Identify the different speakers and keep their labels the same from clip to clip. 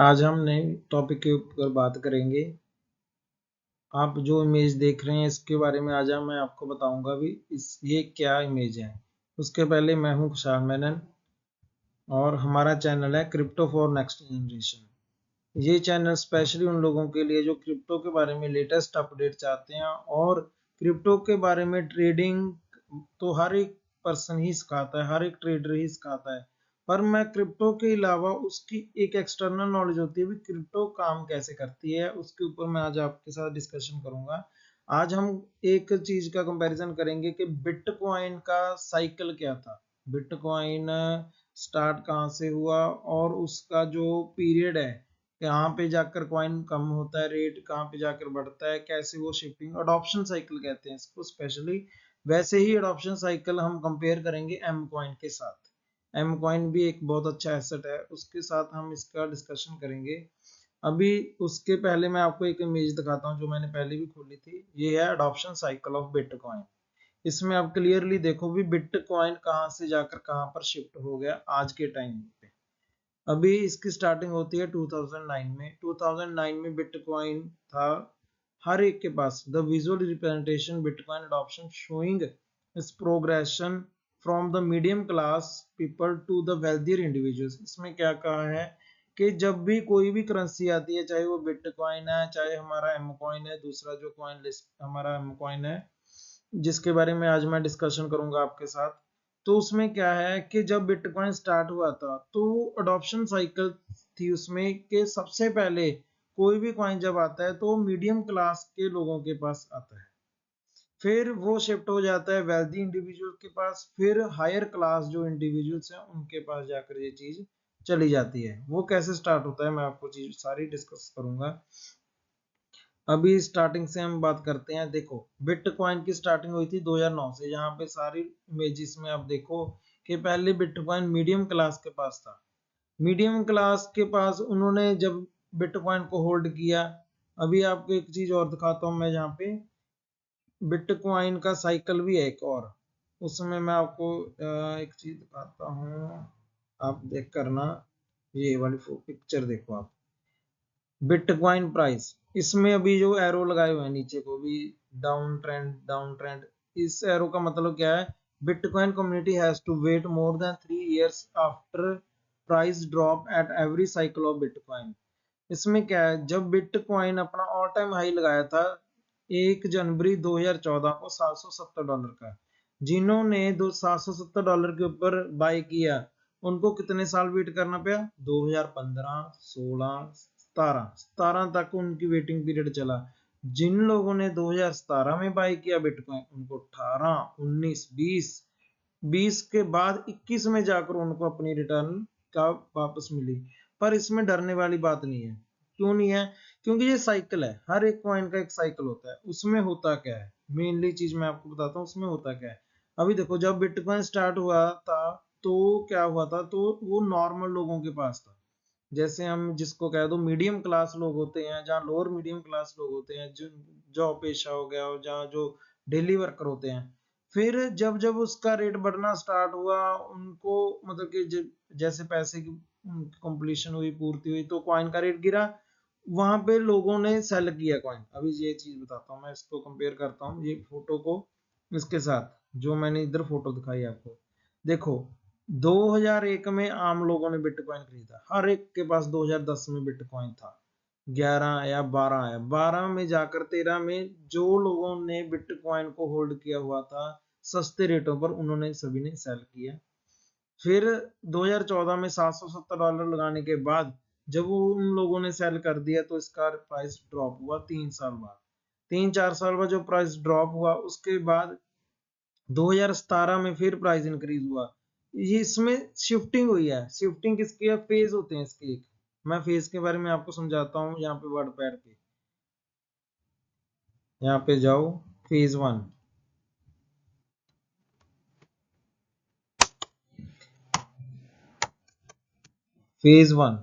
Speaker 1: आज हम नए टॉपिक के ऊपर बात करेंगे। आप जो इमेज देख रहे हैं इसके बारे में आज मैं आपको बताऊंगा भी ये क्या इमेज है। उसके पहले मैं हूं खुशहाल मेनन और हमारा चैनल है क्रिप्टो फॉर नेक्स्ट जनरेशन। ये चैनल स्पेशली उन लोगों के लिए जो क्रिप्टो के बारे में लेटेस्ट अपडेट चाहते हैं और क्रिप्टो के बारे में ट्रेडिंग तो हर एक पर्सन ही सिखाता है, हर एक ट्रेडर ही सिखाता है, पर मैं क्रिप्टो के अलावा उसकी एक एक्सटर्नल नॉलेज होती है भी क्रिप्टो काम कैसे करती है, उसके ऊपर मैं आज आपके साथ डिस्कशन करूंगा। आज हम एक चीज का कंपैरिजन करेंगे कि बिटकॉइन का साइकिल क्या था, बिटकॉइन स्टार्ट कहाँ से हुआ और उसका जो पीरियड है, कहाँ पे जाकर कॉइन कम होता है, रेट कहाँ पे जाकर बढ़ता है, कैसे वो शिफ्टिंग अडॉप्शन साइकिल कहते हैं इसको स्पेशली। वैसे ही अडॉप्शन साइकिल हम कंपेयर करेंगे एम कॉइन के साथ। एम कॉइन भी एक बहुत अच्छा एसेट है, उसके साथ हम इसका डिस्कशन करेंगे। अभी उसके पहले मैं आपको एक इमेज दिखाता हूँ जो मैंने पहले भी खोली थी। ये है अडॉप्शन साइकिल ऑफ बिटकॉइन। इसमें आप क्लियरली देखो भी बिटकॉइन कहाँ से जाकर कहाँ पर शिफ्ट हो गया आज के टाइम पे। अभी इसकी स्टार्टिंग होती है 2009 में। 2009 में बिटकॉइन था हर एक के पास। The visual representation bitcoin adoption showing this progression from the medium class people to the wealthier individuals. इसमें क्या कहा है कि जब भी कोई भी करेंसी आती है, चाहे वो बिटकॉइन है, चाहे हमारा एम कॉइन है, दूसरा जो कॉइन लिस्ट हमारा एम कॉइन है जिसके बारे में आज मैं डिस्कशन करूंगा आपके साथ, तो उसमें क्या है कि जब बिटकॉइन स्टार्ट हुआ था तो अडॉप्शन साइकिल थी उसमें कि सबसे पहले कोई भी कॉइन जब आता है तो मीडियम क्लास के लोगों के पास आता है, फिर वो शिफ्ट हो जाता है वेल्दी इंडिविजुअल के पास, फिर हायर क्लास जो इंडिविजुअल्स हैं उनके पास जाकर ये चीज चली जाती है। वो कैसे स्टार्ट होता है मैं आपको चीज सारी डिस्कस करूंगा। अभी स्टार्टिंग से हम बात करते हैं। देखो बिटकॉइन की स्टार्टिंग हुई थी 2009 से। यहाँ पे सारी इमेजेस में आप देखो कि पहले बिटकॉइन मीडियम क्लास के पास था। मीडियम क्लास के पास उन्होंने जब बिटकॉइन को होल्ड किया। अभी आपको एक चीज और दिखाता हूँ मैं, यहाँ पे बिटकॉइन का साइकिल भी है एक और। उसमें मैं आपको एक चीज दिखाता हूँ, आप देख करना। ये वाली पिक्चर देखो आप, बिटकॉइन प्राइस। इसमें अभी जो एरो लगाए हुए हैं नीचे को भी, डाउन ट्रेंड डाउन ट्रेंड। इस एरो का मतलब क्या है, bitcoin community has to wait more than 3 years after price drop at every cycle of bitcoin. इसमें क्या है, जब बिटकॉइन अपना ऑल टाइम हाई लगाया था 1 जनवरी 2014 को $770 का, जिन्होंने $770 के ऊपर बाय किया उनको कितने साल वेट करना पड़ा, 2015, 16, 17 तक उनकी वेटिंग पीरियड चला। जिन लोगों ने 2017 में बाय किया बिटकॉइन उनको 18, 19, 20 के बाद 21 में जाकर उनको अपनी रिटर्न का वापस मिली। पर इसमें डरने वाली बात नहीं है। क्यों नहीं है? क्योंकि ये साइकिल है, हर एक कॉइन का एक साइकिल होता है। उसमें होता क्या है, मेनली चीज मैं आपको बताता हूँ उसमें होता क्या है। अभी देखो जब बिटकॉइन स्टार्ट हुआ था तो क्या हुआ था, तो वो नॉर्मल लोगों के पास था। जैसे हम जिसको कह दो मीडियम क्लास लोग होते हैं, जहाँ लोअर मीडियम क्लास लोग होते हैं, जो जॉब पेशा हो गया, और जहाँ जो डेली वर्कर होते हैं। फिर जब जब उसका रेट बढ़ना स्टार्ट हुआ उनको, मतलब कि जैसे पैसे की कंप्लीशन हुई, पूर्ति हुई, तो कॉइन का रेट गिरा। वहां पे लोगों ने सेल किया कॉइन। अभी ये चीज बताता हूँ मैं, इसको कंपेयर करता हूँ ये फोटो को इसके साथ, जो मैंने इधर फोटो दिखाई आपको। देखो 2001 में आम लोगों ने बिटकॉइन खरीदा, हर एक के पास 2010 में बिटकॉइन था। 11 या 12 आया, 12 में जाकर 13 में जो लोगों ने बिटकॉइन को होल्ड किया हुआ था सस्ते रेटों पर, उन्होंने सभी ने सेल किया। फिर 2014 में $770 लगाने के बाद जब वो उन लोगों ने सेल कर दिया तो इसका प्राइस ड्रॉप हुआ 3 साल बाद। 3-4 साल बाद जो प्राइस ड्रॉप हुआ उसके बाद 2017 में फिर प्राइस इंक्रीज हुआ। ये इसमें शिफ्टिंग हुई है। शिफ्टिंग किसकी है, फेज होते हैं इसके एक। मैं फेज के बारे में आपको समझाता हूँ। यहाँ पे वर्ड पैड पे, यहाँ पे जाओ, फेज 1। फेज 1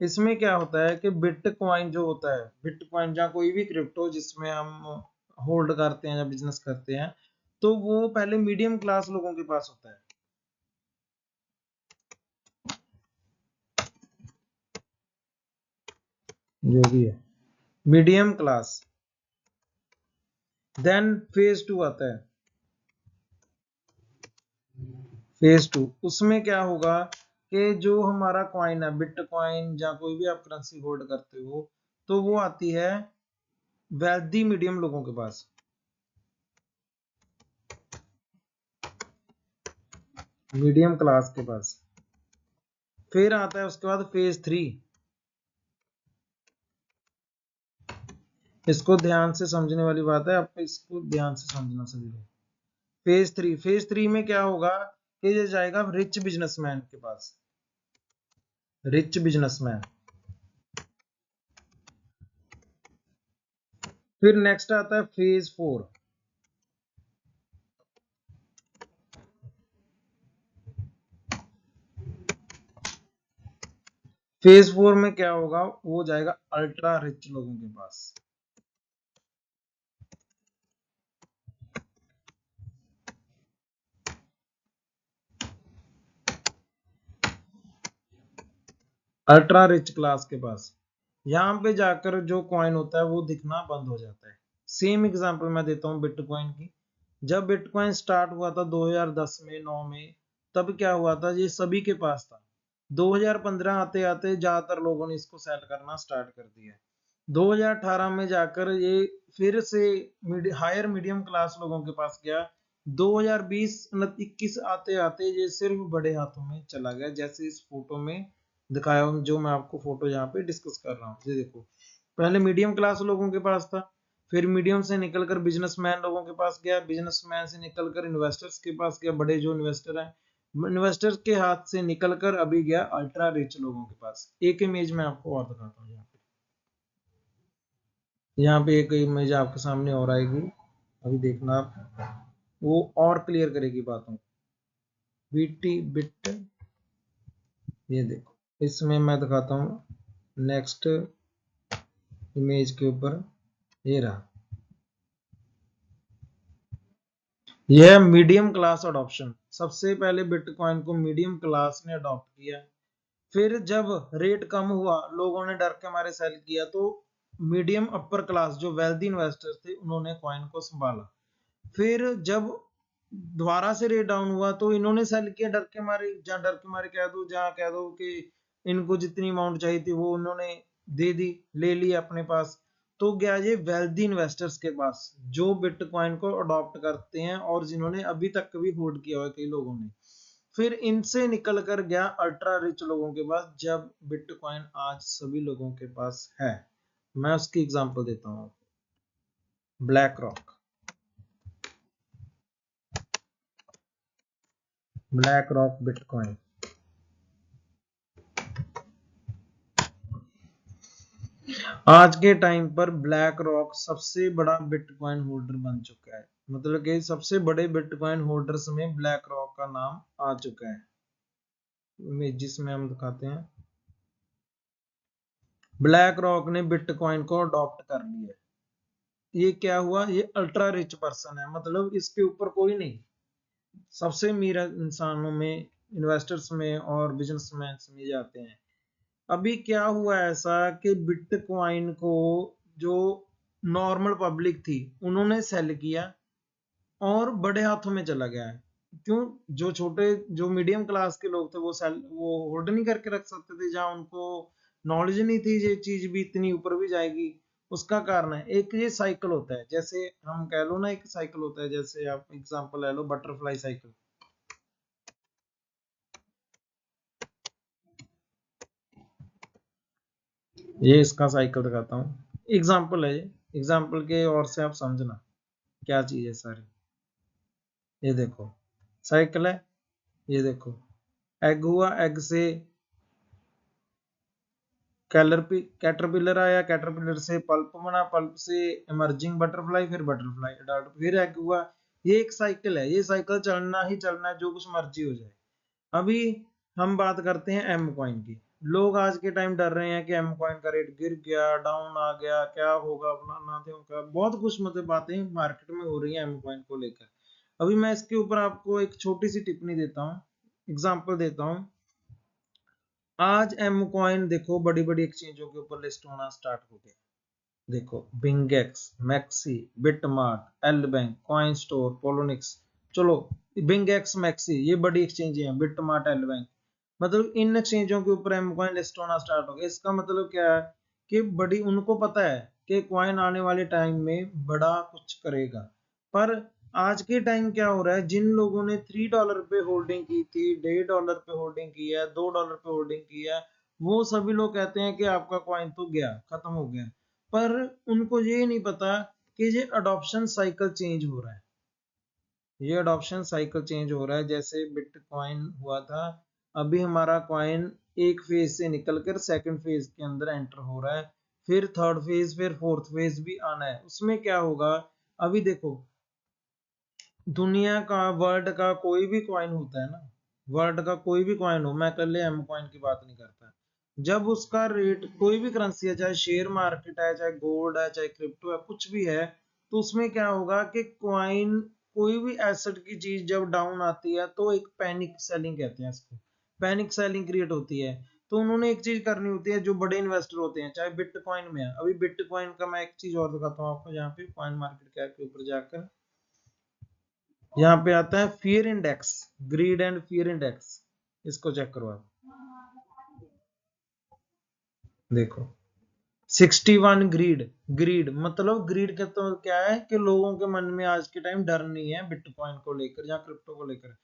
Speaker 1: इसमें क्या होता है कि बिटकॉइन जो होता है, बिटकॉइन जहाँ कोई भी क्रिप्टो जिसमें हम होल्ड करते हैं या बिजनेस करते हैं, तो वो पहले मीडियम क्लास लोगों के पास होता है। जो भी है, मीडियम क्लास। देन फेज 2 आता है। फेज 2 उसमें क्या होगा कि जो हमारा कॉइन है, बिटकॉइन या कोई भी आप करेंसी होल्ड करते हो, तो वो आती है वेल्दी मीडियम लोगों के पास, मीडियम क्लास के पास। फिर आता है उसके बाद फेज 3। इसको ध्यान से समझने वाली बात है, आपको इसको ध्यान से समझना सभी लोग। फेज 3 में क्या होगा कि ये जाएगा रिच बिजनेसमैन के पास, रिच बिजनेसमैन। फिर नेक्स्ट आता है फेज 4। फेज 4 में क्या होगा, वो जाएगा अल्ट्रा रिच लोगों के पास। अल्ट्रा रिच क्लास के पास। यहां पे जाकर जो कॉइन होता है वो दिखना बंद हो जाता है। सेम एग्जांपल मैं देता हूं बिटकॉइन की। जब बिटकॉइन स्टार्ट हुआ था 2010 में 9 में, तब क्या हुआ था, ये सभी के पास था। 2015 आते आते ज्यादातर लोगों ने इसको सेल करना स्टार्ट कर दिया। 2018 में जाकर ये फिर से हायर मीडियम क्लास लोगों के पास गया। 2020-21 आते आते ये सिर्फ बड़े हाथों में चला गया, जैसे इस फोटो में दिखाया हूं, जो मैं आपको फोटो यहाँ पे डिस्कस कर रहा हूँ। ये देखो, पहले मीडियम क्लास लोगों के पास था, फिर मीडियम से निकलकर बिजनेसमैन लोगों के पास गया, बिजनेसमैन से निकलकर इन्वेस्टर्स के पास गया, बड़े जो इन्वेस्टर हैं, इन्वेस्टर्स के हाथ से निकलकर अभी गया अल्ट्रा रिच लोगों के पास। एक इमेज में आपको और दिखाता हूँ। यहाँ पे एक इमेज आपके सामने और आएगी, अभी देखना आप, वो और क्लियर करेगी बातों को। बीटी बिट, ये देखो, इसमें मैं दिखाता हूँ नेक्स्ट इमेज के ऊपर, ये रहा, यह मीडियम क्लास अडॉप्शन। सबसे पहले बिटकॉइन को मीडियम क्लास ने अडॉप्ट किया। फिर जब रेट कम हुआ, लोगों ने डर के मारे सेल किया, तो मीडियम अपर क्लास जो वेल्दी इन्वेस्टर्स थे, उन्होंने कॉइन को संभाला। फिर जब दोबारा से रेट डाउन हुआ, तो इन्होंने सेल किया डर के मारे, जहां डर के मारे कह दो, जहां कह दो कि इनको जितनी अमाउंट चाहिए थी वो उन्होंने दे दी, ले ली अपने पास। तो गया ये वेल्दी इन्वेस्टर्स के पास, जो बिटकॉइन को अडॉप्ट करते हैं और जिन्होंने अभी तक भी होल्ड किया हुआ है कई लोगों ने। फिर इनसे निकल कर गया अल्ट्रा रिच लोगों के पास, जब बिटकॉइन आज सभी लोगों के पास है। मैं उसकी एग्जांपल देता हूं, black rock. Black rock bitcoin आज के टाइम पर ब्लैक रॉक सबसे बड़ा बिटकॉइन होल्डर बन चुका है। मतलब कि सबसे बड़े बिटकॉइन होल्डर्स में ब्लैक रॉक का नाम आ चुका है, जिसमें हम दिखाते हैं। ब्लैक रॉक ने बिटकॉइन को अडॉप्ट कर लिया। ये क्या हुआ, ये अल्ट्रा रिच पर्सन है, मतलब इसके ऊपर कोई नहीं। सबसे अमीर इंसानों में, इन्वेस्टर्स में और बिजनेसमैन में जाते हैं। अभी क्या हुआ ऐसा कि बिटकॉइन को जो नॉर्मल पब्लिक थी, उन्होंने सेल किया और बड़े हाथों में चला गया है। क्यों, जो छोटे, जो मीडियम क्लास के लोग थे, वो होल्ड नहीं करके रख सकते थे, जहां उनको नॉलेज नहीं थी ये चीज भी इतनी ऊपर भी जाएगी। उसका कारण है एक ये साइकिल होता है, जैसे हम कह लो ना, एक साइकिल होता है, जैसे आप एग्जांपल ले लो बटरफ्लाई साइकिल। ये इसका साइकिल दिखाता हूँ, एग्जाम्पल है ये, एग्जाम्पल के और से आप समझना क्या चीज है सारी। ये देखो साइकिल है, ये देखो एग हुआ, एग से कैटरपिलर आया, कैटरपिलर से पल्प बना, पल्प से इमर्जिंग बटरफ्लाई, फिर बटरफ्लाई अडल्ट, फिर एग हुआ। ये एक साइकिल है, ये साइकिल चलना ही चलना है, जो कुछ मर्जी हो जाए। अभी हम बात करते हैं एम कॉइन की। लोग आज के टाइम डर रहे हैं कि एम कॉइन का रेट गिर गया, डाउन आ गया, क्या होगा, अपना होगा, बहुत कुछ मतलब बातें मार्केट में हो रही है एम कॉइन को लेकर। अभी मैं इसके ऊपर आपको एक छोटी सी टिप्पणी देता हूँ, एग्जाम्पल देता हूँ। आज एम कॉइन देखो बड़ी बड़ी एक्सचेंजों के ऊपर लिस्ट होना स्टार्ट हो गया। देखो BingX, MEXC, BitMart, LBank, CoinStore, Poloniex. चलो बिंगेक्स, मैक्सी ये बड़ी एक्सचेंज हैं, बिटमार्ट, एल बैंक, मतलब इन एक्सचेंजों के ऊपर एम कॉइन लिस्ट होना स्टार्ट हो गया। इसका मतलब क्या है कि बड़ी उनको पता है कि कॉइन आने वाले टाइम में बड़ा कुछ करेगा। पर आज के टाइम क्या हो रहा है, जिन लोगों ने $3 पे होल्डिंग की थी, $1.5 पे होल्डिंग की है, $2 पे होल्डिंग की है, वो सभी लोग कहते हैं कि आपका कॉइन तो गया, खत्म हो गया। पर उनको ये नहीं पता कि ये अडॉप्शन साइकिल चेंज हो रहा है। ये अडॉप्शन साइकिल चेंज हो रहा है। जैसे बिटकॉइन हुआ था, अभी हमारा कॉइन एक फेज से निकलकर सेकंड फेज के अंदर एंटर हो रहा है, फिर थर्ड फेज, फिर फोर्थ फेज भी आना है। उसमें क्या होगा, अभी देखो दुनिया का, वर्ल्ड का कोई भी कॉइन होता है ना, वर्ल्ड का कोई भी कॉइन हो, मैं कल एम कॉइन की बात नहीं करता, जब उसका रेट कोई भी करेंसी है, चाहे शेयर मार्केट है, चाहे गोल्ड है, चाहे क्रिप्टो है, कुछ भी है, तो उसमें क्या होगा कि कॉइन, कोई भी एसेट की चीज जब डाउन आती है तो एक पैनिक सेलिंग कहते हैं इसको, पैनिक सेलिंग क्रिएट होती है। तो उन्होंने एक चीज करनी होती है, जो बड़े इन्वेस्टर होते हैं, चाहे बिटकॉइन में है, अभी बिटकॉइन का मैं एक चीज और दिखाता हूँ आपको, यहाँ पे कॉइन मार्केट कैप के ऊपर जाकर यहाँ पे आता है fear index, grid and fear index, इसको चेक करो आप, देखो 61 ग्रीड, ग्रीड मतलब ग्रीड का तो क्या है कि लोगों के मन में आज के टाइम डर नहीं है बिटकॉइन को लेकर या क्रिप्टो को लेकर।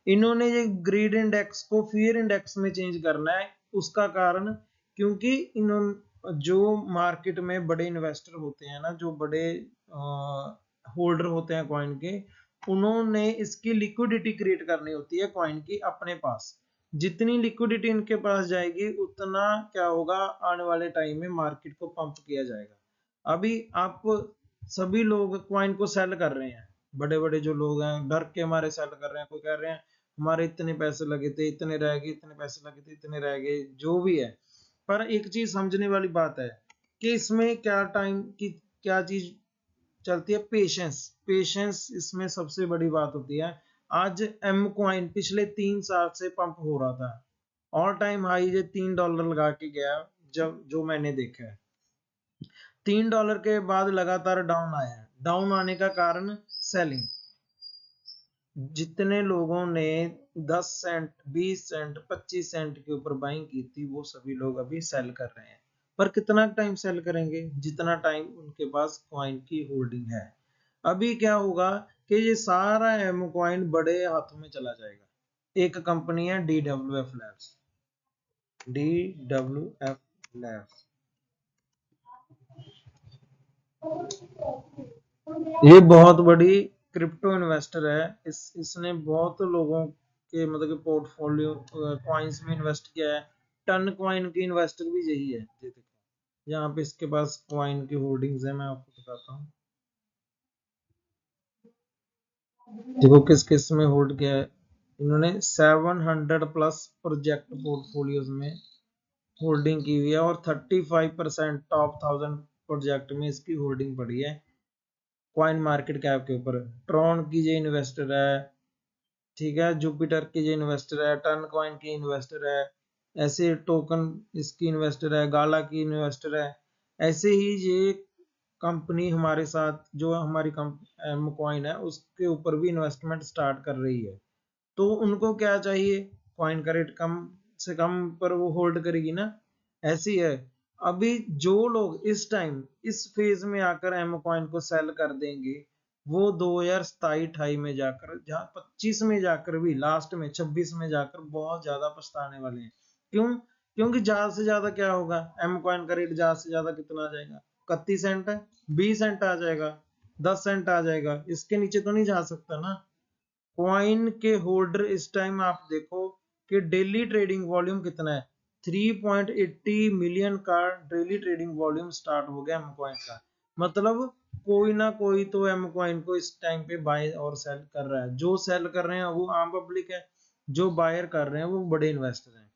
Speaker 1: इन्होंने ये ग्रीड इंडेक्स को फियर इंडेक्स में चेंज करना है। उसका कारण, क्योंकि इन्होंने जो मार्केट में बड़े इन्वेस्टर होते हैं ना, जो बड़े होल्डर होते हैं कॉइन के, उन्होंने इसकी लिक्विडिटी क्रिएट करनी होती है कॉइन की अपने पास। जितनी लिक्विडिटी इनके पास जाएगी उतना क्या होगा, आने वाले टाइम में मार्केट को पंप किया जाएगा। अभी आप सभी लोग कॉइन को सेल कर रहे हैं, बड़े बड़े जो लोग हैं डर के हमारे सेल कर रहे हैं, कोई कह रहे हैं हमारे इतने पैसे लगे थे, इतने रह गए, इतने पैसे लगे थे, इतने रह गए, जो भी है। पर एक चीज समझने वाली बात है कि इसमें क्या टाइम की क्या चीज चलती है, पेशेंस, पेशेंस इसमें सबसे बड़ी बात होती है। आज एम कॉइन पिछले 3 साल से पंप हो रहा था, ऑल टाइम हाई ये $3 लगा के गया, जब जो मैंने देखा है $3 के बाद लगातार डाउन आया, डाउन आने का कारण सेलिंग, जितने लोगों ने 10 सेंट, 20 सेंट, 25 सेंट के ऊपर बाइंग की थी, वो सभी लोग अभी सेल कर रहे हैं। पर कितना टाइम सेल करेंगे, जितना टाइम उनके पास कॉइन की होल्डिंग है। अभी क्या होगा कि ये सारा एम कॉइन बड़े हाथों में चला जाएगा। एक कंपनी है DWF लैब्स, DWF लैब्स, ये बहुत बड़ी क्रिप्टो इन्वेस्टर है। इसने बहुत लोगों के मतलब कि पोर्टफोलियो कॉइन्स में इन्वेस्ट किया है। टन कॉइन की इन्वेस्टर भी यही है, ये देखो यहाँ पे इसके पास कॉइन की होल्डिंग्स है, मैं आपको बताता हूँ। देखो किस किस में होल्ड किया है इन्होंने, 700 प्लस प्रोजेक्ट पोर्टफोलियोज में होल्डिंग की हुई है, और 35% टॉप 1000 प्रोजेक्ट में इसकी होल्डिंग पड़ी है कॉइन मार्केट कैप के ऊपर। ट्रॉन की जो इन्वेस्टर है, ठीक है, जुपिटर की जो इन्वेस्टर है, टर्न कॉइन की इन्वेस्टर है, ऐसे टोकन इसकी इन्वेस्टर है, गाला की इन्वेस्टर है। ऐसे ही ये कंपनी हमारे साथ, जो हमारी एम कॉइन है उसके ऊपर भी इन्वेस्टमेंट स्टार्ट कर रही है। तो उनको क्या चाहिए, कॉइन का रेट कम से कम पर वो होल्ड करेगी ना, ऐसी है। अभी जो लोग इस टाइम इस फेज में आकर एम कॉइन को सेल कर देंगे, वो 2027-28 में जाकर, जहां 25 में जाकर भी, लास्ट में 26 में जाकर बहुत ज्यादा पछताने वाले हैं। क्यों? क्योंकि ज्यादा से ज्यादा क्या होगा, एम कॉइन का रेट ज्यादा से ज्यादा कितना आ जाएगा, 31 सेंट है, 20 सेंट आ जाएगा, 10 सेंट आ जाएगा, इसके नीचे तो नहीं जा सकता ना। कॉइन के होल्डर इस टाइम आप देखो कि डेली ट्रेडिंग वॉल्यूम कितना है, 3.80 मिलियन का डेली ट्रेडिंग वॉल्यूम स्टार्ट हो गया एम कॉइन का। मतलब कोई ना कोई तो एम कॉइन को इस टाइम पे बाय और सेल कर रहा है। जो सेल कर रहे हैं वो आम पब्लिक है, जो बायर कर रहे हैं वो बड़े इन्वेस्टर हैं।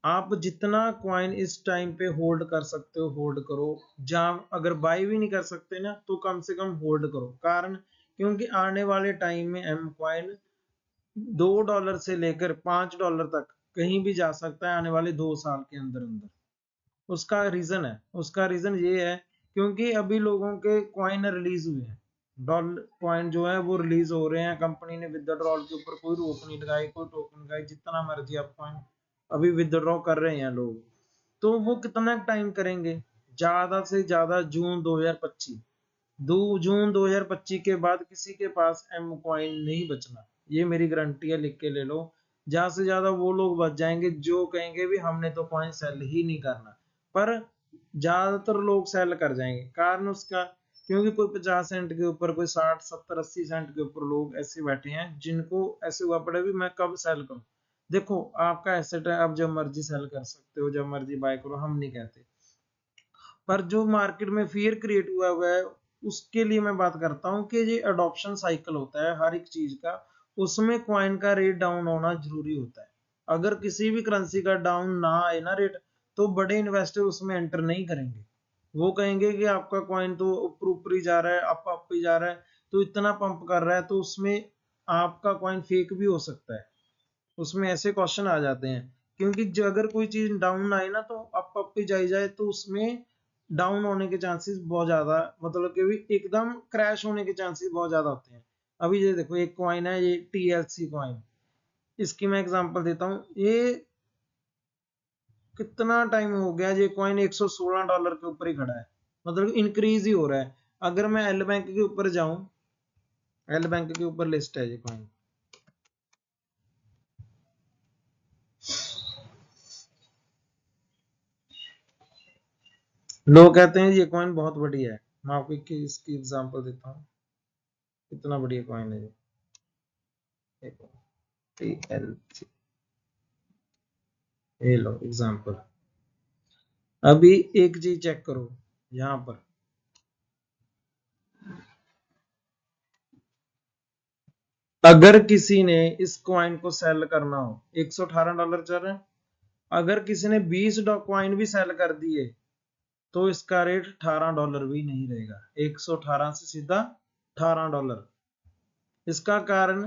Speaker 1: आप जितना कॉइन इस टाइम पे होल्ड कर सकते हो होल्ड करो, जहां अगर बाय भी नहीं कर सकते ना तो कम से कम होल्ड करो। कारण, क्योंकि आने वाले टाइम में एम कॉइन $2 से लेकर $5 तक कहीं भी जा सकता है आने वाले 2 साल के अंदर अंदर। उसका रीजन ये है क्योंकि अभी लोगों के कॉइन रिलीज हुए हैं, डॉलर कॉइन जो है वो रिलीज हो रहे हैं, कंपनी ने विदड्रॉल के ऊपर कोई रोक नहीं लगाई, कोई टोकन नहीं लगाई, जितना मर्जी आप कॉइन अभी विदड्रॉ कर रहे हैं लोग। तो वो कितना टाइम करेंगे? ज्यादा से ज्यादा जून 2025, 2 जून 2025 के बाद किसी के पास एम कॉइन नहीं बचना, ये मेरी गारंटी है, लिख के ले लो। ज्यादा से ज्यादा वो लोग बच जाएंगे जो कहेंगे भी हमने तो कॉइन सेल ही नहीं करना, पर ज्यादातर लोग सेल कर जाएंगे। कारण उसका क्योंकि कोई 50 सेंट के ऊपर, कोई 60 70 80 सेंट के ऊपर लोग ऐसे बैठे हैं जिनको ऐसे हुआ पड़ा भी मैं कब सेल करूं। देखो आपका एसेट है, आप जब मर्जी सेल कर सकते हो, जब मर्जी बाय करो, हम नहीं कहते, पर जो मार्केट में फियर क्रिएट हुआ है उसके लिए मैं बात करता हूँ कि ये अडॉप्शन साइकिल होता है हर एक चीज का, उसमें क्वाइन का रेट डाउन होना जरूरी होता है। अगर किसी भी करेंसी का डाउन ना आए ना रेट, तो बड़े इन्वेस्टर उसमें एंटर नहीं करेंगे। वो कहेंगे कि आपका कॉइन तो ऊपर ऊपर ही जा रहा है, अप ही जा रहा है, तो इतना पंप कर रहा है, तो उसमें आपका कॉइन फेक भी हो सकता है। उसमें ऐसे क्वेश्चन आ जाते हैं, क्योंकि जो अगर कोई चीज डाउन आए ना तो अप ही जाई जाए, तो उसमें डाउन होने के चांसेस बहुत ज्यादा, मतलब कि भी एकदम क्रैश होने के चांसेस बहुत ज्यादा होते हैं। अभी ये देखो एक कॉइन है, ये TLC कॉइन, इसकी मैं एग्जांपल देता हूँ। ये कितना टाइम हो गया, ये कॉइन $116 के ऊपर ही खड़ा है, मतलब इंक्रीज ही हो रहा है। अगर मैं एल बैंक के ऊपर जाऊं, एल बैंक के ऊपर लिस्ट है ये कॉइन, लोग कहते हैं ये कॉइन बहुत बढ़िया है। मैं आपको इसकी एग्जांपल देता हूँ, कितना बढ़िया कॉइन है ये, TLC, ये लो एग्जांपल। अभी एक चीज चेक करो यहाँ पर, अगर किसी ने इस कॉइन को सेल करना हो, $118 चल रहा है, अगर किसी ने 20 कॉइन भी सेल कर दिए तो इसका रेट $18 भी नहीं रहेगा, 118 से सीधा $18। इसका कारण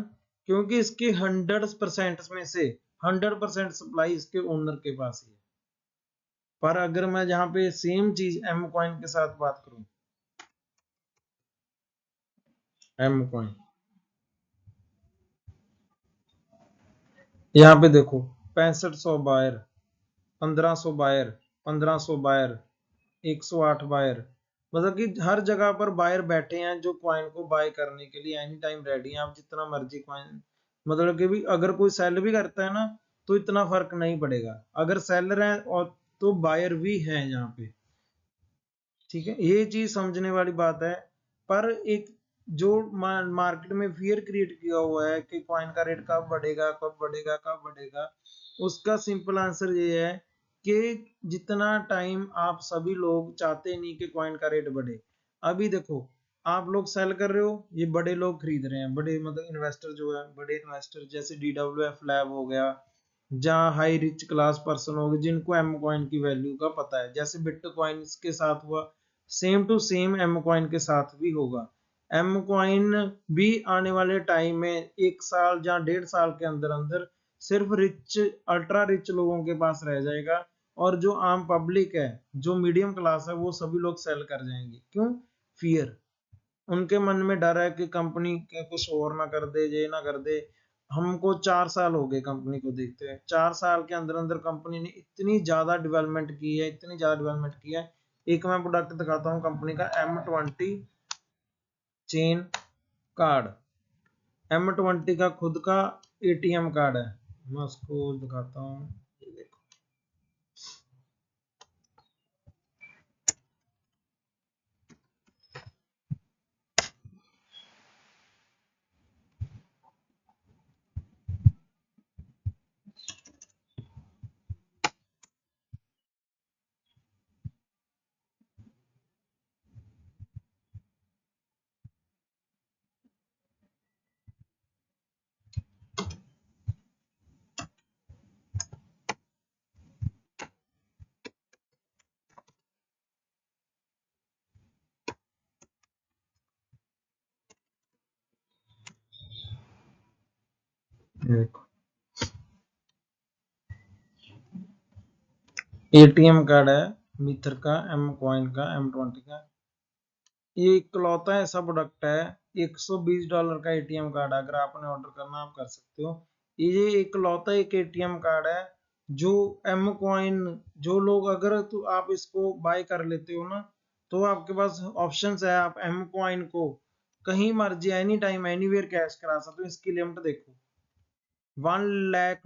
Speaker 1: क्योंकि इसके 100% में से 100% सप्लाई इसके ओनर के पास ही है। पर अगर मैं यहाँ पे सेम चीज एम कॉइन के साथ बात करूं, एम कॉइन यहाँ पे देखो 6500 बायर, 1500 बायर, 1500 बायर, 108 बायर, मतलब कि हर जगह पर बायर बैठे हैं जो कॉइन को बाय करने के लिए एनी टाइम रेडी हैं। आप जितना मर्जी कॉइन, मतलब कि भी अगर कोई सेल भी करता है ना तो इतना फर्क नहीं पड़ेगा, अगर सेलर है और तो बायर भी है यहाँ पे। ठीक है, ये चीज समझने वाली बात है। पर एक जो मार्केट में फियर क्रिएट किया हुआ है कि कॉइन का रेट कब बढ़ेगा, कब बढ़ेगा, कब बढ़ेगा, उसका सिंपल आंसर ये है कि जितना टाइम आप सभी लोग चाहते नहीं कि कॉइन का रेट बढ़े। अभी देखो आप लोग सेल कर रहे हो, ये बड़े लोग खरीद रहे हैं, बड़े मतलब इन्वेस्टर जो है, बड़े इन्वेस्टर जैसे DWF लैब हो गया, जहाँ हाई रिच क्लास पर्सन हो गए जिनको एम कॉइन की वैल्यू का पता है, जैसे बिटकॉइन के साथ हुआ same to same M coin के साथ भी होगा। एम कॉइन भी आने वाले टाइम में 1 साल या 1.5 साल के अंदर अंदर सिर्फ रिच, अल्ट्रा रिच लोगों के पास रह जाएगा, और जो आम पब्लिक है, जो मीडियम क्लास है, वो सभी लोग सेल कर जाएंगे। क्यों? फियर, उनके मन में डर है कि कंपनी कुछ और ना कर दे, ये ना कर दे। हमको 4 साल हो गए कंपनी को देखते हैं, 4 साल के अंदर अंदर कंपनी ने इतनी ज्यादा डेवलपमेंट की है, इतनी ज्यादा डेवलपमेंट की है। एक मैं प्रोडक्ट दिखाता हूँ कंपनी का, M20 चेन कार्ड। M20 का खुद का ATM कार्ड है, मैं उसको दिखाता हूँ, ये देखो। ये देखो एटीएम कार्ड है मीथर का, एम कॉइन का, M20 का। ये इकलौता ऐसा प्रोडक्ट है, $120 का एटीएम कार्ड है। अगर आपने ऑर्डर करना आप कर सकते हो। ये इकलौता एक एटीएम कार्ड है जो एम कॉइन, जो लोग अगर तो आप इसको बाय कर लेते हो ना, तो आपके पास ऑप्शंस है, आप एम कॉइन को कहीं मर्जी एनी टाइम एनीवेयर कैश करा सकते हो। इसकी लिमिट देखो, $1 लाख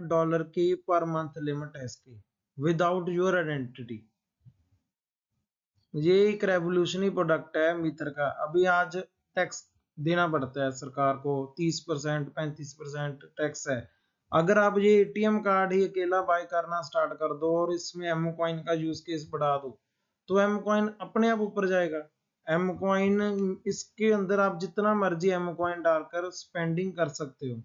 Speaker 1: की पर मंथ लिमिट है इसकी, विदाउट योर आइडेंटिटी। ये एक रेवोल्यूशनरी प्रोडक्ट है मीटर का। अभी आज टैक्स देना पड़ता है सरकार को, 30% 35% टैक्स है। अगर आप ये एटीएम कार्ड ही अकेला बाय करना स्टार्ट कर दो और इसमें एम कॉइन का यूज केस बढ़ा दो, तो एम कॉइन अपने आप ऊपर जाएगा। एम कॉइन, इसके अंदर आप जितना मर्जी एम कॉइन डालकर स्पेंडिंग कर सकते हो।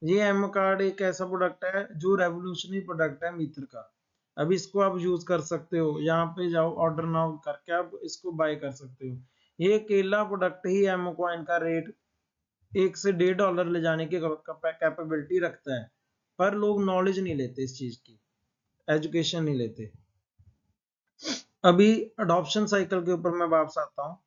Speaker 1: ये एम कार्ड एक ऐसा प्रोडक्ट है जो रेवोल्यूशनरी प्रोडक्ट है मीटर का। अभी इसको आप यूज कर सकते हो, यहाँ पे जाओ ऑर्डर नाउ करके आप इसको बाय कर सकते हो। ये अकेला प्रोडक्ट ही एम कॉइन का रेट $1 से $1.5 ले जाने की कैपेबिलिटी रखता है, पर लोग नॉलेज नहीं लेते इस चीज की, एजुकेशन नहीं लेते। अभी अडॉप्शन साइकिल के ऊपर मैं वापस आता हूँ।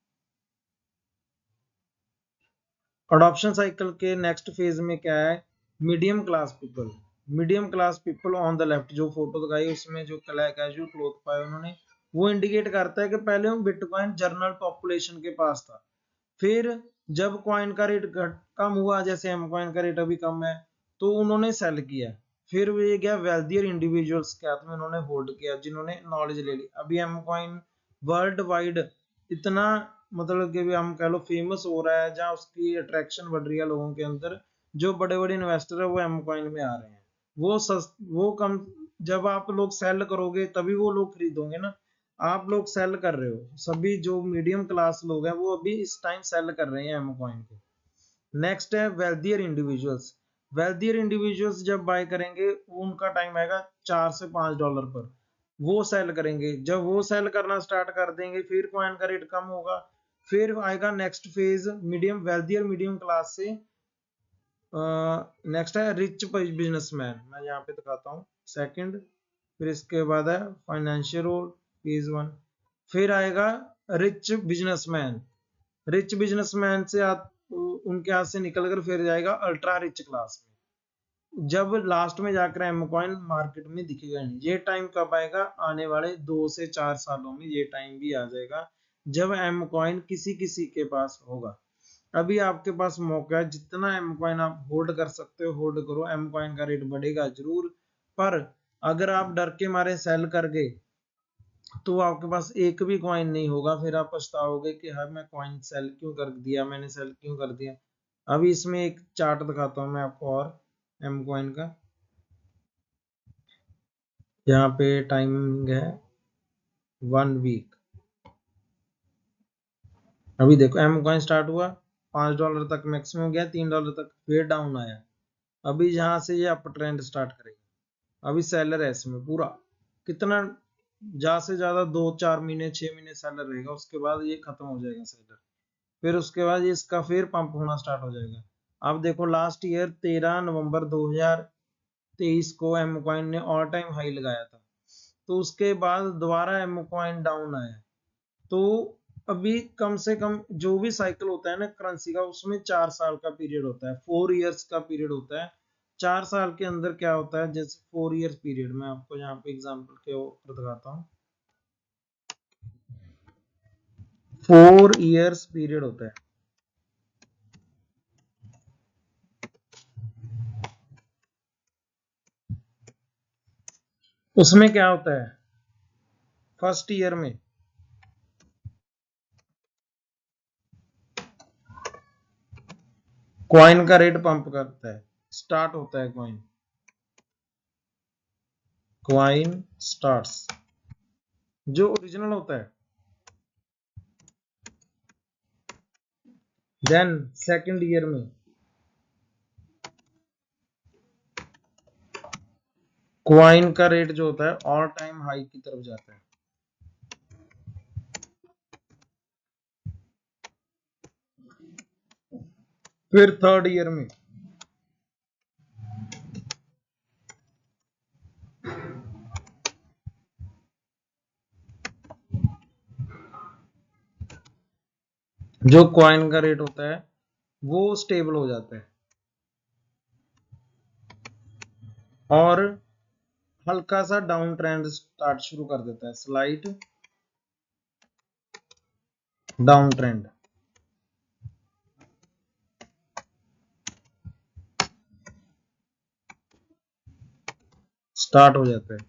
Speaker 1: अडॉप्शन साइकिल के नेक्स्ट फेज में क्या है, medium class people. Medium class people on the left, जो फोटो दिखाई उसमें जो कैजुअल क्लोथ पाए उन्होंने, वो इंडिकेट करता है कि पहले वो बिटकॉइन जनरल पॉपुलेशन के पास था। फिर जब कॉइन का रेट कम हुआ, जैसे एम कॉइन का रेट अभी कम है, तो उन्होंने सेल किया। फिर वो ये गया वेल्थियर इंडिविजुअल्स के हाथ में, उन्होंने होल्ड किया, जिन्होंने नॉलेज ले ली। अभी एम कॉइन वर्ल्ड वाइड इतना, मतलब कि भी हम कह लो फेमस हो रहा है, जहाँ उसकी अट्रैक्शन बढ़ रही है लोगों के अंदर। जो बड़े बड़े इन्वेस्टर है वो एम कॉइन में आ रहे हैं। वो कम, जब आप लोग सेल करोगे तभी वो लोग खरीदोगे ना। आप लोग सेल कर रहे हो, सभी जो मीडियम क्लास लोग हैं वो अभी इस टाइम सेल कर रहे हैं एम कॉइन को। नेक्स्ट है वेल्थियर इंडिविजुअल्स। वेल्थियर इंडिविजुअल्स जब बाय करेंगे, उनका टाइम आएगा $4 से $5 पर, वो सेल करेंगे। जब वो सेल करना स्टार्ट कर देंगे, फिर कॉइन का रेट कम होगा। फिर आएगा next phase medium, wealthier medium class से। नेक्स्ट है रिच बिजनेसमैन, मैं यहाँ पे दिखाता हूँ सेकंड। फिर इसके बाद है फाइनेंशियल रोल, फेज 1। फिर आएगा रिच बिजनेसमैन। रिच बिजनेसमैन से उनके हाथ से निकलकर फिर जाएगा अल्ट्रा रिच क्लास में। जब लास्ट में जाकर एम कॉइन मार्केट में दिखेगा नहीं। ये टाइम कब आएगा, आने वाले 2 से 4 सालों में ये टाइम भी आ जाएगा, जब एम कॉइन किसी किसी के पास होगा। अभी आपके पास मौका है, जितना एम कॉइन आप होल्ड कर सकते हो होल्ड करो। एम कॉइन का रेट बढ़ेगा जरूर, पर अगर आप डर के मारे सेल कर गए तो आपके पास एक भी कॉइन नहीं होगा। फिर आप पछताओगे कि हाँ मैं कॉइन सेल क्यों कर दिया, मैंने सेल क्यों कर दिया। अभी इसमें एक चार्ट दिखाता हूँ मैं आपको और एम कॉइन का। यहाँ पे टाइमिंग है 1 वीक। अभी देखो एम कॉइन स्टार्ट हुआ, $5 तक मैक्सिमम गया, $3 तक, फिर डाउन आया। अभी यहाँ से ये अप ट्रेंड स्टार्ट करेगा। अभी सेलर है इसमें पूरा, कितना ज्यादा से ज्यादा 2 4 महीने 6 महीने सेलर रहेगा, उसके बाद ये खत्म हो जाएगा सेलर। फिर उसके बाद ये इसका फिर पंप होना स्टार्ट हो जाएगा। अब देखो लास्ट ईयर 13 नवंबर 2023 को एम कॉइन ने ऑल टाइम हाई लगाया था, तो उसके बाद दोबारा एम कॉइन डाउन आया। तो अभी कम से कम जो भी साइकिल होता है ना करेंसी का, उसमें 4 साल का पीरियड होता है, 4 इयर्स का पीरियड होता है। 4 साल के अंदर क्या होता है, जैसे 4 इयर्स पीरियड में आपको यहाँ पे एग्जाम्पल के ऊपर दिखाता हूँ। 4 इयर्स पीरियड होता है। उसमें क्या होता है, फर्स्ट ईयर में कॉइन का रेट पंप करता है, स्टार्ट होता है कॉइन, कॉइन स्टार्ट्स जो ओरिजिनल होता है। देन सेकंड ईयर में कॉइन का रेट जो होता है ऑल टाइम हाई की तरफ जाता है। फिर थर्ड ईयर में जो कॉइन का रेट होता है वो स्टेबल हो जाता है और हल्का सा डाउन ट्रेंड स्टार्ट शुरू कर देता है, स्लाइड डाउन ट्रेंड स्टार्ट हो जाता है।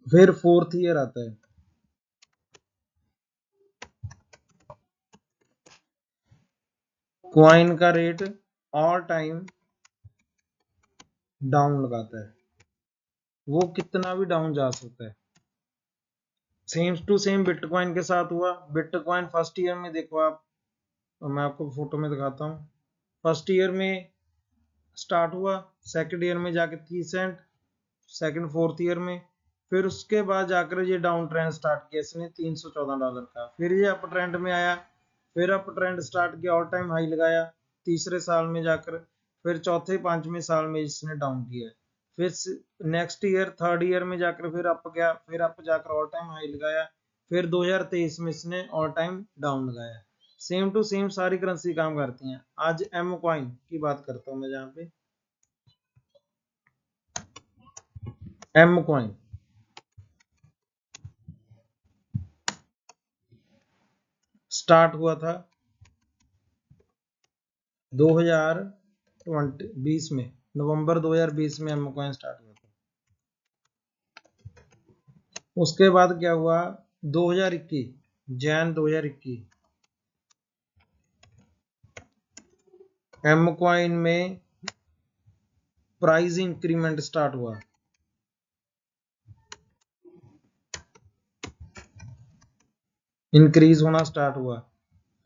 Speaker 1: फिर फोर्थ ईयर आता है, कॉइन का रेट ऑल टाइम डाउन लगाता है, वो कितना भी डाउन जा सकता है। सेम टू सेम बिटकॉइन के साथ हुआ। बिटकॉइन फर्स्ट ईयर में देखो आप, तो मैं आपको फोटो में दिखाता हूँ। फर्स्ट ईयर में स्टार्ट हुआ, सेकंड ईयर में जाके 30 सेंट, सेकंड फोर्थ ईयर में, फिर उसके बाद जाकर ये डाउन ट्रेंड स्टार्ट किया इसने $314 का। फिर ये अप ट्रेंड में आया, फिर अप ट्रेंड स्टार्ट किया, ऑल टाइम हाई लगाया तीसरे साल में जाकर, फिर चौथे पांचवें साल में इसने डाउन किया, फिर नेक्स्ट ईयर थर्ड ईयर में जाकर फिर अप गया, फिर अप जाकर ऑल टाइम हाई लगाया, फिर 2023 में इसने ऑल टाइम डाउन लगाया। सेम टू सेम सारी करेंसी काम करती हैं। आज एम कॉइन की बात करता हूं मैं, जहां पे एम कॉइन स्टार्ट हुआ था 2020 में, नवंबर 2020 में एम कॉइन स्टार्ट हुआ था। उसके बाद क्या हुआ, 2021 जैन 2021 एम कॉइन में प्राइस इंक्रीमेंट स्टार्ट हुआ, इंक्रीज होना स्टार्ट हुआ।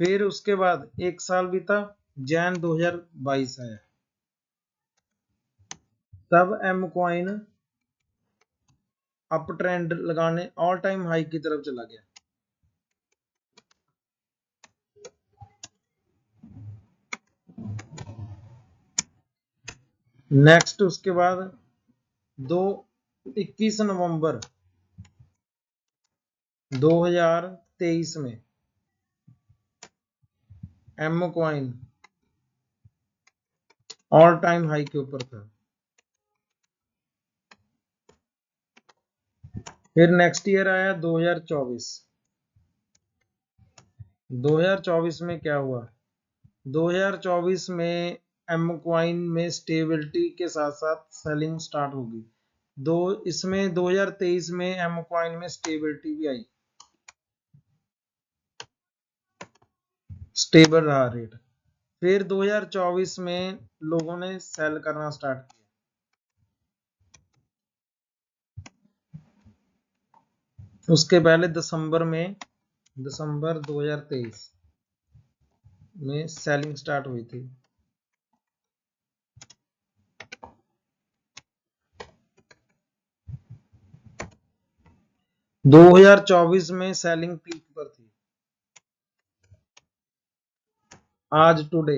Speaker 1: फिर उसके बाद एक साल बीता, जैन 2022 आया, तब एम कॉइन अप ट्रेंड लगाने ऑल टाइम हाई की तरफ चला गया। नेक्स्ट उसके बाद 21 नवंबर 2023 में M coin all time high के ऊपर था। फिर नेक्स्ट ईयर आया 2024। 2024 में क्या हुआ, 2024 में एम कॉइन में स्टेबिलिटी के साथ साथ सेलिंग स्टार्ट होगी। इसमें 2023 में एम कॉइन में स्टेबिलिटी भी आई, स्टेबल रहा रेट। फिर 2024 में लोगों ने सेल करना स्टार्ट किया। उसके पहले दिसंबर 2023 में सेलिंग स्टार्ट हुई थी। 2024 में सेलिंग पीक पर थी। आज टुडे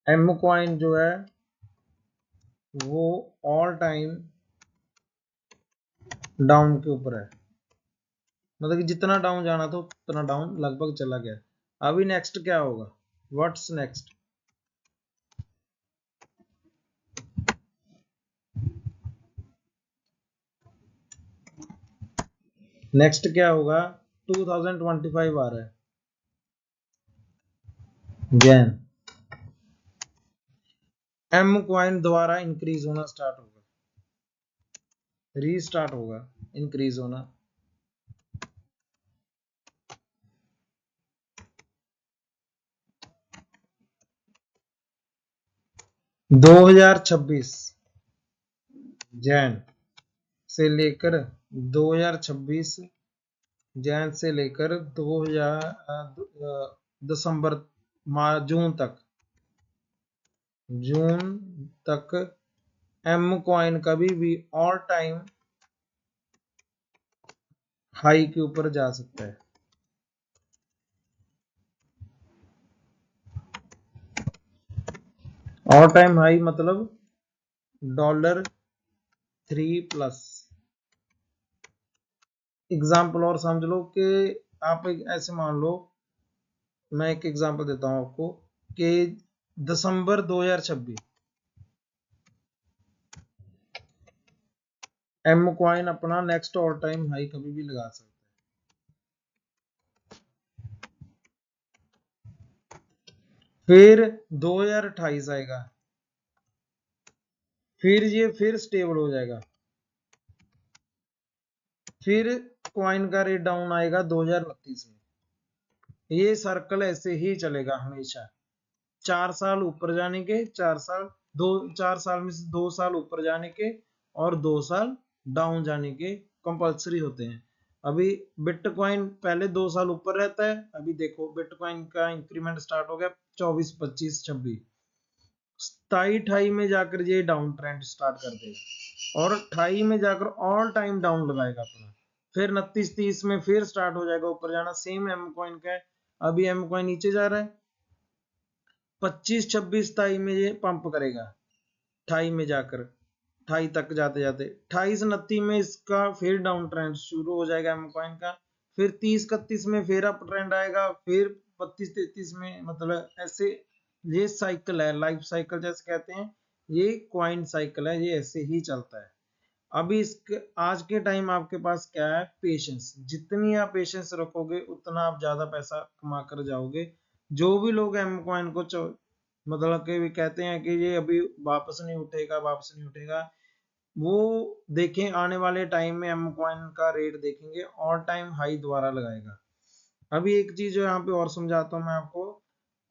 Speaker 1: एम कॉइन जो है वो ऑल टाइम डाउन के ऊपर है, मतलब कि जितना डाउन जाना था उतना डाउन लगभग चला गया। अभी नेक्स्ट क्या होगा, व्हाट्स नेक्स्ट, नेक्स्ट क्या होगा, 2025 आ रहा है, जैन एम कॉइन दोबारा इंक्रीज होना स्टार्ट होगा, रीस्टार्ट होगा इंक्रीज होना। 2026 जैन से लेकर 2026 जैन से लेकर 2000 दिसंबर जून तक एम कॉइन कभी भी ऑल टाइम हाई के ऊपर जा सकता है। ऑल टाइम हाई मतलब $3+, एग्जाम्पल और समझ लो कि आप एक ऐसे मान लो, मैं एक एग्जाम्पल देता हूं आपको कि दिसंबर 2026 एम कॉइन अपना नेक्स्ट ऑल टाइम हाई कभी भी लगा सकता है। फिर 2028 आएगा, फिर ये फिर स्टेबल हो जाएगा, फिर कॉइन का रेट डाउन आएगा 2029 में। ये सर्कल ऐसे ही चलेगा हमेशा, 4 साल ऊपर जाने के, 4 साल, 4 साल में से 2 साल ऊपर जाने के और 2 साल डाउन जाने के कंपल्सरी होते हैं। अभी बिटकॉइन पहले 2 साल ऊपर रहता है, अभी देखो बिटकॉइन का इंक्रीमेंट स्टार्ट हो गया 24, 25, 26, 27, 28 में जाकर ये डाउन ट्रेंड स्टार्ट कर देगा और 28 में जाकर ऑल टाइम डाउन लगाएगा अपना। फिर 29, 30 में फिर स्टार्ट हो जाएगा ऊपर जाना। सेम एम कॉइन का है, अभी एम कॉइन नीचे जा रहा है, 25, 26, 28 में ये पंप करेगा, 28 में जाकर 28 तक जाते जाते 28, 29 में इसका फिर डाउन ट्रेंड शुरू हो जाएगा एम कॉइन का। फिर 30, 31 में फिर अप ट्रेंड आएगा, फिर 32, 33 में, मतलब ऐसे ये साइकिल है, लाइफ साइकिल जैसे कहते हैं, ये कॉइन साइकिल है, ये ऐसे ही चलता है। अभी इसके आज के टाइम आपके पास क्या है, पेशेंस। जितनी आप पेशेंस रखोगे उतना आप ज्यादा पैसा कमा कर जाओगे। जो भी लोग एम कॉइन को मतलब कि भी कहते हैं कि ये अभी वापस नहीं उठेगा, वापस नहीं उठेगा, वो देखें आने वाले टाइम में एम कॉइन का रेट देखेंगे ऑल टाइम हाई दोबारा लगाएगा। अभी एक चीज जो यहाँ पे और समझाता हूँ मैं आपको,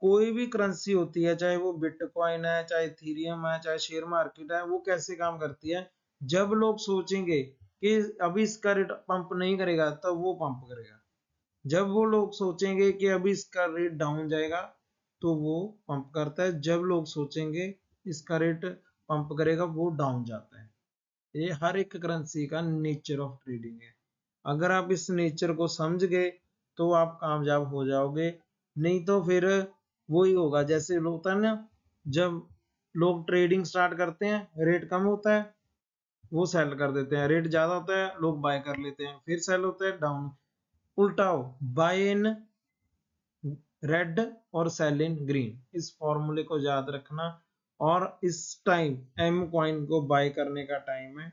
Speaker 1: कोई भी करेंसी होती है, चाहे वो बिटकॉइन है, चाहे इथेरियम है, चाहे शेयर मार्केट है, वो कैसे काम करती है, जब लोग सोचेंगे कि अभी इसका रेट पंप नहीं करेगा तब वो पंप करेगा। जब वो लोग सोचेंगे कि अभी इसका रेट डाउन जाएगा तो वो पंप करता है, जब लोग सोचेंगे इसका रेट पंप करेगा वो डाउन जाता है। ये हर एक करेंसी का नेचर ऑफ ट्रेडिंग है। अगर आप इस नेचर को समझ गए तो आप कामयाब हो जाओगे, नहीं तो फिर वही होगा जैसे होता है ना, जब लोग ट्रेडिंग स्टार्ट करते हैं रेट कम होता है वो सेल कर देते हैं, रेट ज्यादा होता है लोग बाय कर लेते हैं, फिर सेल होता है डाउन। उल्टा हो, बाय इन रेड और सेल इन ग्रीन, इस फॉर्मूले को याद रखना। और इस टाइम एम कॉइन को बाय करने का टाइम है।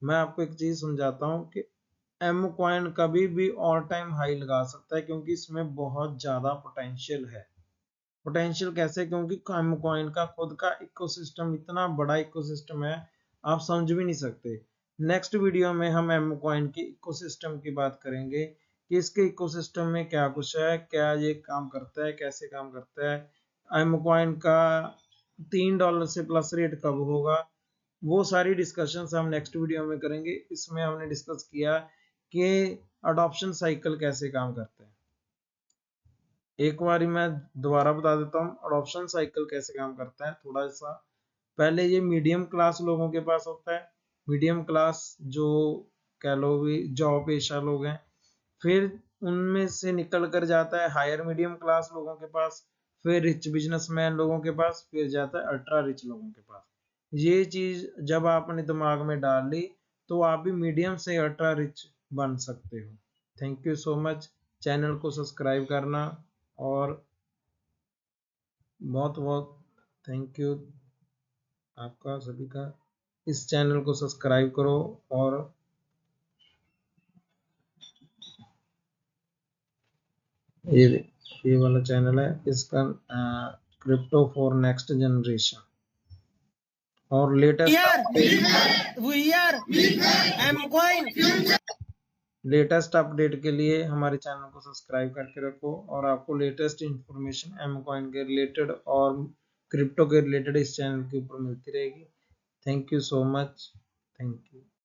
Speaker 1: मैं आपको एक चीज समझाता हूँ कि एम कॉइन कभी भी ऑल टाइम हाई लगा सकता है क्योंकि इसमें बहुत ज्यादा पोटेंशियल है। पोटेंशियल कैसे, क्योंकि एम कॉइन का खुद का इकोसिस्टम इतना बड़ा इकोसिस्टम है, आप समझ भी नहीं सकते। नेक्स्ट वीडियो में हम एम कॉइन के इकोसिस्टम की बात करेंगे कि इसके इकोसिस्टम में क्या कुछ है, क्या ये काम करता है, कैसे काम करता है, एम कॉइन का $3 से प्लस रेट कब होगा, वो सारी डिस्कशन हम नेक्स्ट वीडियो में करेंगे। इसमें हमने डिस्कस किया कि अडॉप्शन साइकिल कैसे काम करता है। एक बार मैं दोबारा बता देता हूँ अडॉप्शन साइकिल कैसे काम करता है थोड़ा सा। पहले ये मीडियम क्लास लोगों के पास होता है, मीडियम क्लास जो कह लो भी जॉब पेशा लोग हैं, फिर उनमें से निकल कर जाता है हायर मीडियम क्लास लोगों के पास, फिर रिच बिजनेसमैन लोगों के पास, फिर जाता है अल्ट्रा रिच लोगों के पास। ये चीज जब आपने दिमाग में डाल ली तो आप भी मीडियम से अल्ट्रा रिच बन सकते हो। Thank you so much. Channel को सब्सक्राइब करना, और बहुत बहुत थैंक यू आपका सभी का। इस चैनल को सब्सक्राइब करो, और ये वाला चैनल है इसका, क्रिप्टो फॉर नेक्स्ट जनरेशन, और लेटेस्ट अपडेट के लिए हमारे चैनल को सब्सक्राइब करके रखो, और आपको लेटेस्ट इंफॉर्मेशन एम कॉइन के रिलेटेड और क्रिप्टो के रिलेटेड इस चैनल के ऊपर मिलती रहेगी। Thank you so much. Thank you.